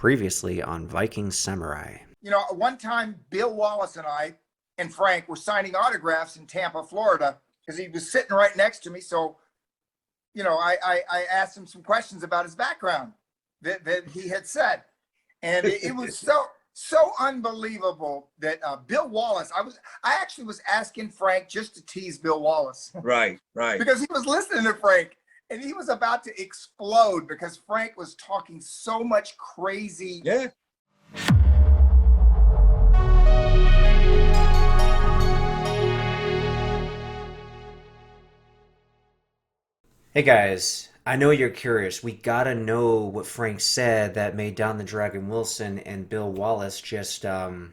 Previously on Viking Samurai. You know, one time Bill Wallace and I and Frank were signing autographs in Tampa, Florida, because he was sitting right next to me. So, you know, I asked him some questions about his background that he had said. And it was so unbelievable that Bill Wallace, I actually was asking Frank just to tease Bill Wallace. Right. Because he was listening to Frank and he was about to explode because Frank was talking so much crazy. Yeah. Hey guys, I know you're curious. We gotta know what Frank said that made Don the Dragon Wilson and Bill Wallace just, go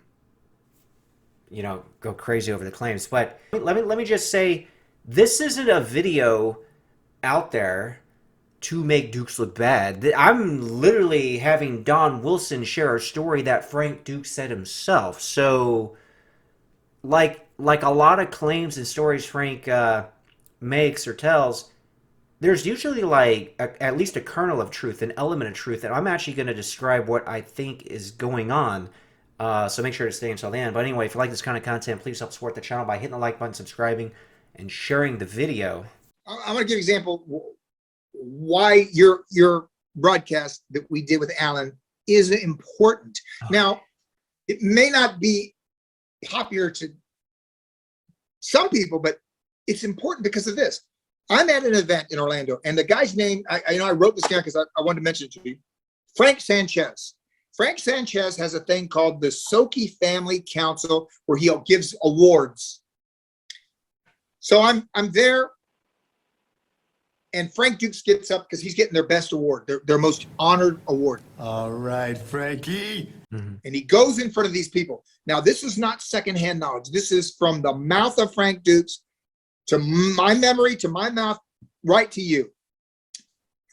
crazy over the claims. But let me just say, this isn't a video out there to make Dukes look bad. I'm literally having Don Wilson share a story that Frank Dukes said himself. So, like a lot of claims and stories Frank makes or tells, there's usually at least a kernel of truth, an element of truth, and I'm actually going to describe what I think is going on. So make sure to stay until the end. But anyway, if you like this kind of content, please help support the channel by hitting the like button, subscribing, and sharing the video. I'm going to give an example why your broadcast that we did with Alan is important. Oh. Now, it may not be popular to some people, but it's important because of this. I'm at an event in Orlando, and the guy's name, I wrote this down because I wanted to mention it to you, Frank Sanchez. Frank Sanchez has a thing called the Soki Family Council where he gives awards. So I'm there, and Frank Dukes gets up because he's getting their best award, their most honored award. All right, Frankie. Mm-hmm. And he goes in front of these people. Now, this is not secondhand knowledge. This is from the mouth of Frank Dukes to my memory, to my mouth, right to you.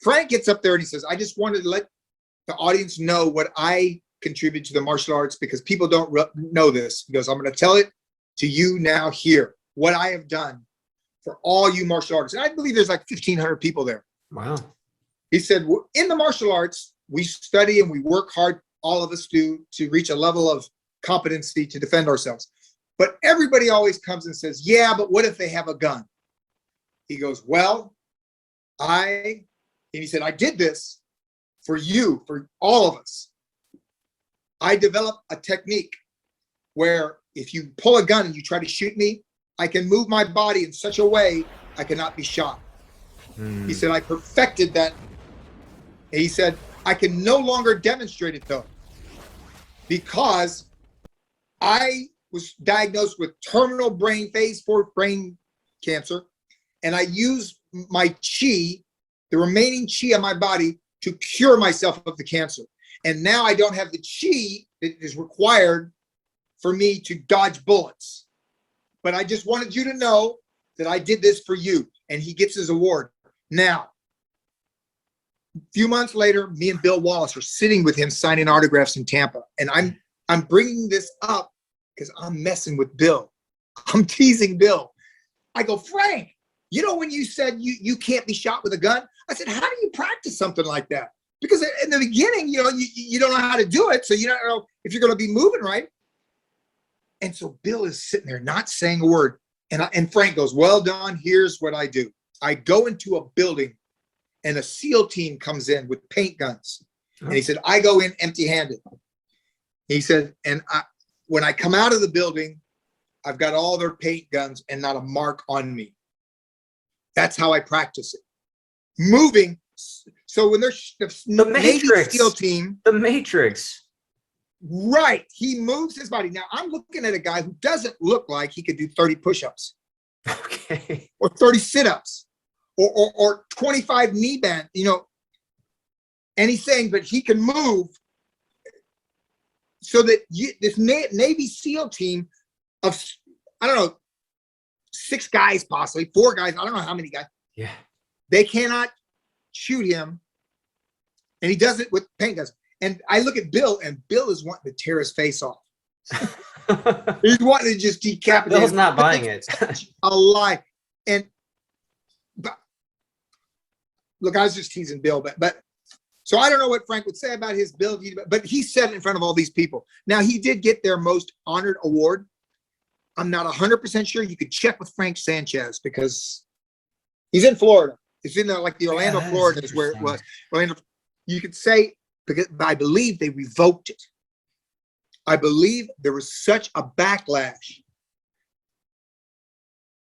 Frank gets up there and he says, I just wanted to let the audience know what I contribute to the martial arts because people don't know this. He goes, I'm going to tell it to you now here, what I have done for all you martial artists. And I believe there's like 1,500 people there. Wow. He said, well, in the martial arts, we study and we work hard, all of us do, to reach a level of competency to defend ourselves. But everybody always comes and says, yeah, but what if they have a gun? He goes, well, and he said, I did this for you, for all of us. I developed a technique where if you pull a gun and you try to shoot me, I can move my body in such a way I cannot be shot. He said, I perfected that. And he said, I can no longer demonstrate it though, because I was diagnosed with terminal phase 4 brain cancer. And I used my chi, the remaining chi of my body, to cure myself of the cancer. And now I don't have the chi that is required for me to dodge bullets. But I just wanted you to know that I did this for you. And he gets his award. Now, a few months later, me and Bill Wallace are sitting with him signing autographs in Tampa. And I'm bringing this up because I'm messing with Bill. I'm teasing Bill. I go, Frank, you know when you said you can't be shot with a gun? I said, how do you practice something like that? Because in the beginning, you don't know how to do it. So you don't know if you're going to be moving right. And so Bill is sitting there not saying a word. And Frank goes, well, Don, here's what I do. I go into a building and a SEAL team comes in with paint guns. And he said, I go in empty-handed. He said, and when I come out of the building, I've got all their paint guns and not a mark on me. That's how I practice it. Moving. So when there's the Navy SEAL team. The Matrix. Right. He moves his body. Now I'm looking at a guy who doesn't look like he could do 30 push-ups. Okay. Or 30 sit-ups. Or 25 knee bend, And he's saying, but he can move so that this Navy SEAL team of, I don't know, 6 guys, possibly 4 guys. I don't know how many guys. Yeah. They cannot shoot him. And he does it with paint guns. And I look at Bill, and Bill is wanting to tear his face off. He's wanting to just decapitate. Bill's not buying it. A lie. But look, I was just teasing Bill, but So I don't know what Frank would say about his ability, but he said it in front of all these people. Now, he did get their most honored award. I'm not 100% sure. You could check with Frank Sanchez because he's in Florida. It's in like the Orlando, Florida is where it was. Orlando, you could say, because I believe they revoked it. I believe there was such a backlash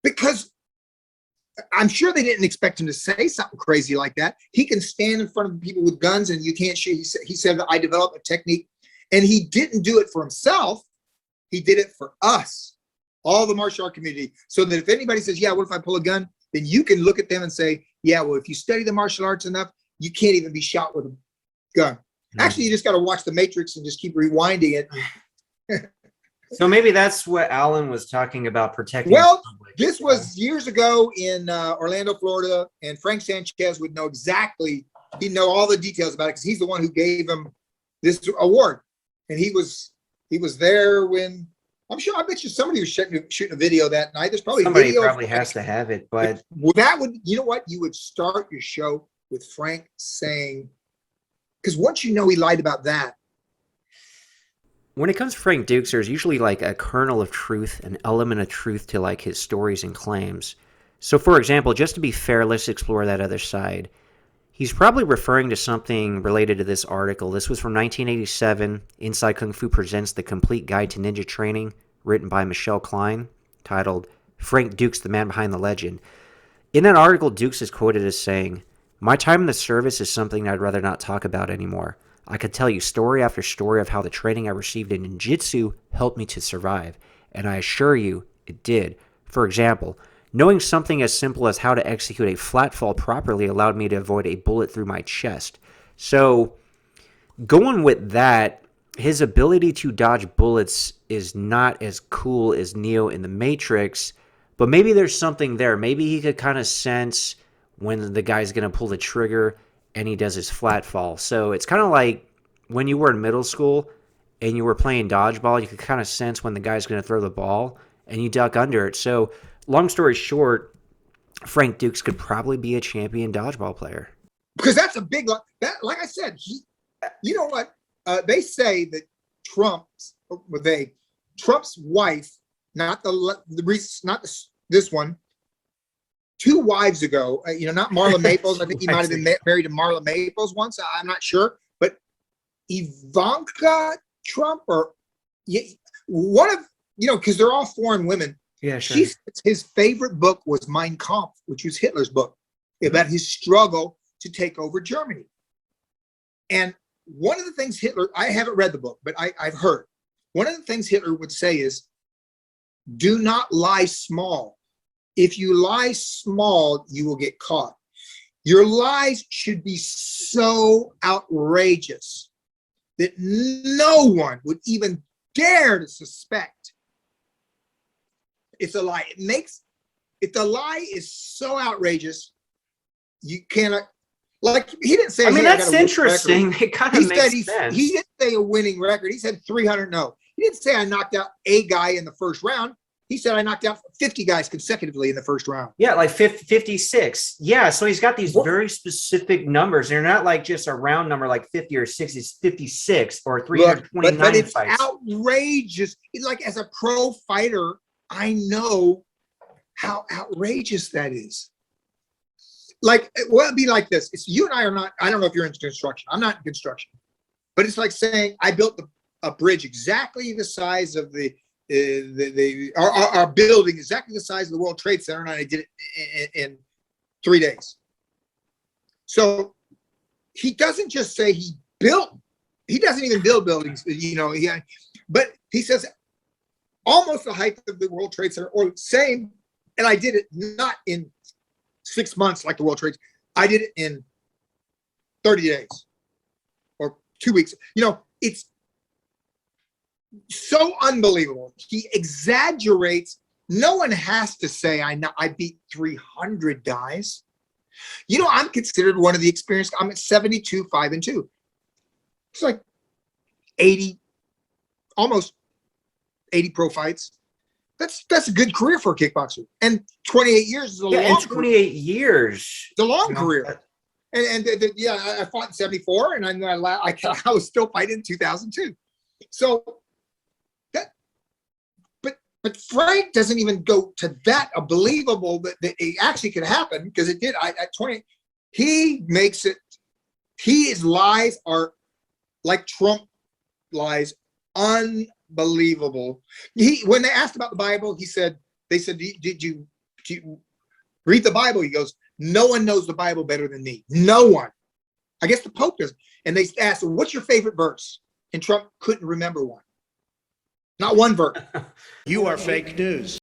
because I'm sure they didn't expect him to say something crazy like that. He can stand in front of people with guns and you can't shoot. He said that I developed a technique, and he didn't do it for himself. He did it for us, all the martial art community, so that if anybody says, yeah, what if I pull a gun? Then you can look at them and say, yeah, well, if you study the martial arts enough, you can't even be shot with a gun. Actually, you just got to watch The Matrix and just keep rewinding it. So maybe that's what Alan was talking about, protecting. Well, this was years ago in Orlando, Florida, and Frank Sanchez would know exactly. He'd know all the details about it because he's the one who gave him this award, and he was there when. I'm sure. I bet you somebody was shooting a video that night. There's probably somebody video probably has to have it, but that would. You know what? You would start your show with Frank saying, because once you know he lied about that. When it comes to Frank Dux, there's usually like a kernel of truth, an element of truth to like his stories and claims. So for example, just to be fair, let's explore that other side. He's probably referring to something related to this article. This was from 1987. Inside Kung Fu presents The Complete Guide to Ninja Training, written by Michelle Klein, titled Frank Dux, the Man Behind the Legend. In that article, Dux is quoted as saying, "My time in the service is something I'd rather not talk about anymore. I could tell you story after story of how the training I received in ninjutsu helped me to survive, and I assure you it did. For example, knowing something as simple as how to execute a flat fall properly allowed me to avoid a bullet through my chest." So, going with that, his ability to dodge bullets is not as cool as Neo in the Matrix, but maybe there's something there. Maybe he could kind of sense when the guy's going to pull the trigger and he does his flat fall. So it's kind of like when you were in middle school and you were playing dodgeball, you could kind of sense when the guy's going to throw the ball and you duck under it. So long story short, Frank Dux could probably be a champion dodgeball player. Because that's a big, like I said, you know what? They say that Trump's wife, this one, 2 wives ago, not Marla Maples. I think he might have been married to Marla Maples once. I'm not sure, but Ivanka Trump or one of, because they're all foreign women. Yeah, sure. His favorite book was Mein Kampf, which was Hitler's book about his struggle to take over Germany. And one of the things Hitler, I haven't read the book, but I've heard, one of the things Hitler would say is, do not lie small. If you lie small, you will get caught. Your lies should be so outrageous that no one would even dare to suspect it's a lie. If the lie is so outrageous, you cannot, like, he didn't say, I mean, hey, that's interesting. It kind of makes sense. He didn't say a winning record. He said 300. No, he didn't say I knocked out a guy in the first round. He said I knocked out 50 guys consecutively in the first round. Yeah, like 56. Yeah, so he's got these very specific numbers. They're not like just a round number like 50 or 60. It's 56 or 329 but it's fights. Outrageous. Like, as a pro fighter, I know how outrageous that is. Like, well, it'd be like this. It's you and I are not, I don't know if you're into construction. I'm not in construction. But it's like saying I built a bridge exactly the size of our building, exactly the size of the World Trade Center, and I did it in 3 days. So he doesn't just say he doesn't even build buildings, but he says almost the height of the World Trade Center or same, and I did it not in 6 months like the World Trade. I did it in 30 days or 2 weeks. It's so unbelievable. He exaggerates. No one has to say I beat 300 guys. I'm considered one of the experienced. I'm at 72, 5-2. It's like 80, almost 80 pro fights. That's a good career for a kickboxer. And 28 years is a long 28 years. It's a long career. Yeah, I fought in 74 and I was still fighting in 2002. So that, but Frank doesn't even go to that believable that it actually could happen, because it did. At 20, he makes it, his lies are like Trump lies, unbelievable. When they asked about the Bible, they said, did you read the Bible? He goes, no one knows the Bible better than me. No one. I guess the Pope does. And they asked, well, what's your favorite verse? And Trump couldn't remember one. Not one verse. You are fake news.